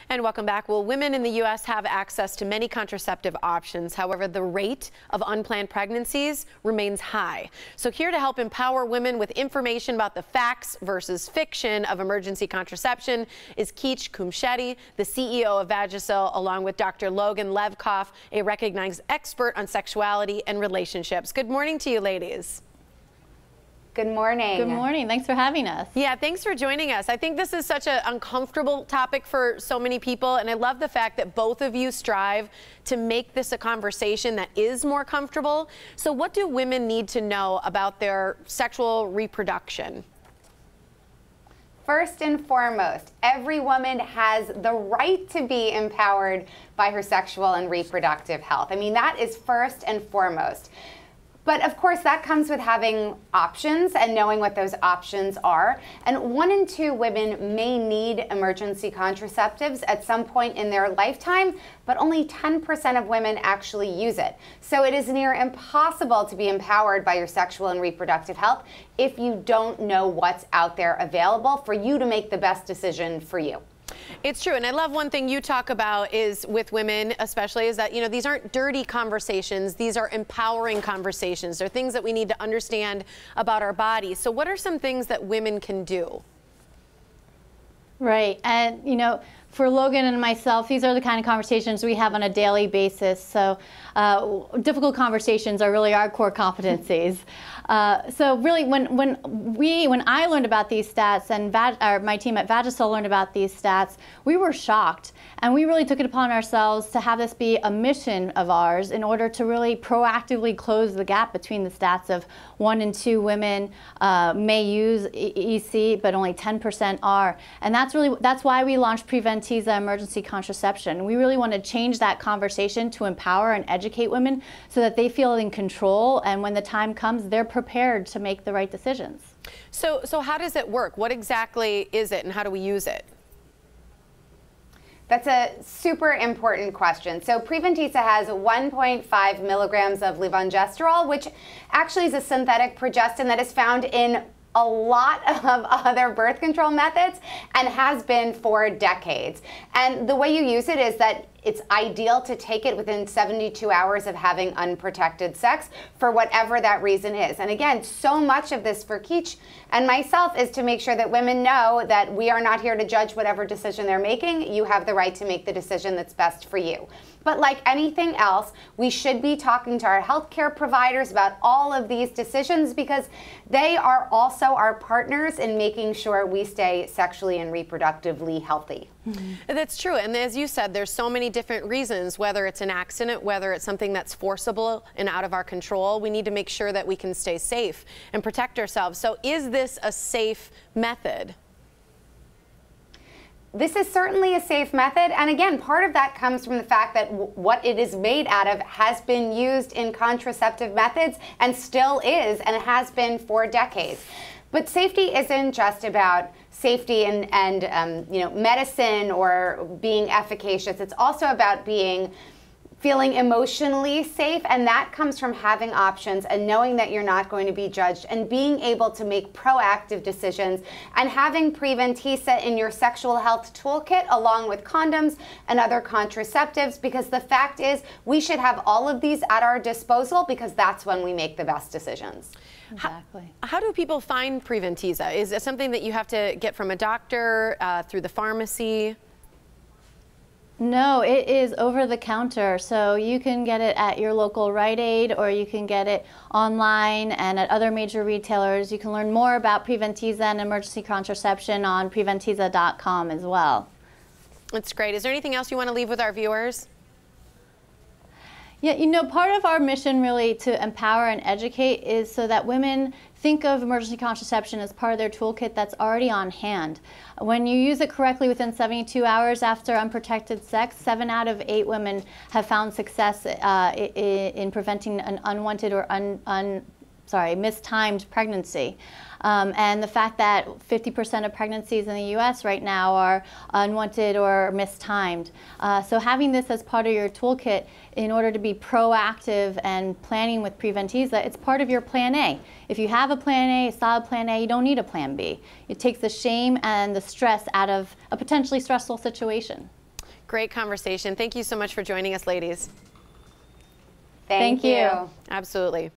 And welcome back. Well, women in the U.S. have access to many contraceptive options. However, the rate of unplanned pregnancies remains high. So here to help empower women with information about the facts versus fiction of emergency contraception is Keech Combe-Shetty, the CEO of Vagisil, along with Dr. Logan Levkoff, a recognized expert on sexuality and relationships. Good morning to you, ladies. Good morning. Good morning. Thanks for having us. Yeah, thanks for joining us. I think this is such an uncomfortable topic for so many people, and I love the fact that both of you strive to make this a conversation that is more comfortable. So what do women need to know about their sexual reproduction? First and foremost, every woman has the right to be empowered by her sexual and reproductive health. I mean, that is first and foremost. But of course, that comes with having options and knowing what those options are. And 1 in 2 women may need emergency contraceptives at some point in their lifetime, but only 10% of women actually use it. So it is near impossible to be empowered by your sexual and reproductive health if you don't know what's out there available for you to make the best decision for you. It's true, and I love one thing you talk about is with women especially is that, you know, these aren't dirty conversations, these are empowering conversations. They're things that we need to understand about our bodies. So what are some things that women can do? Right, and you know, for Logan and myself, these are the kind of conversations we have on a daily basis. So difficult conversations are really our core competencies. So really, when I learned about these stats and my team at Vagisil learned about these stats, we were shocked. And we really took it upon ourselves to have this be a mission of ours in order to really proactively close the gap between the stats of 1 in 2 women may use EC, but only 10% are. And that's why we launched Pregnancies emergency contraception. We really want to change that conversation to empower and educate women so that they feel in control, and when the time comes, they're prepared to make the right decisions. So how does it work? What exactly is it, and how do we use it? That's a super important question. So Pregnancies has 1.5 milligrams of levonorgestrel, which actually is a synthetic progestin that is found in a lot of other birth control methods and has been for decades. And the way you use it is that it's ideal to take it within 72 hours of having unprotected sex for whatever that reason is. And again, so much of this for Keech and myself is to make sure that women know that we are not here to judge whatever decision they're making. You have the right to make the decision that's best for you. But like anything else, we should be talking to our healthcare providers about all of these decisions because they are also our partners in making sure we stay sexually and reproductively healthy. Mm-hmm. That's true. And as you said, there's so many different reasons, whether it's an accident, whether it's something that's forcible and out of our control. We need to make sure that we can stay safe and protect ourselves. So is this a safe method? This is certainly a safe method, and again, part of that comes from the fact that what it is made out of has been used in contraceptive methods and still is, and has been for decades. But safety isn't just about safety and you know, medicine or being efficacious. It's also about feeling emotionally safe, and that comes from having options and knowing that you're not going to be judged and being able to make proactive decisions and having Pregnancies in your sexual health toolkit along with condoms and other contraceptives, because the fact is we should have all of these at our disposal because that's when we make the best decisions. Exactly. How do people find Pregnancies? Is it something that you have to get from a doctor, through the pharmacy? No, it is over the counter, so you can get it at your local Rite Aid or you can get it online and at other major retailers. You can learn more about Pregnancies and emergency contraception on pregnancies.com as well. That's great. Is there anything else you want to leave with our viewers? Yeah, you know, part of our mission really to empower and educate is so that women think of emergency contraception as part of their toolkit that's already on hand. When you use it correctly within 72 hours after unprotected sex, 7 out of 8 women have found success in preventing an unwanted or mistimed pregnancy. And the fact that 50% of pregnancies in the U.S. right now are unwanted or mistimed. So having this as part of your toolkit in order to be proactive and planning with Pregnancies, it's part of your plan A. If you have a plan A, a solid plan A, you don't need a plan B. It takes the shame and the stress out of a potentially stressful situation. Great conversation. Thank you so much for joining us, ladies. Thank you. Absolutely.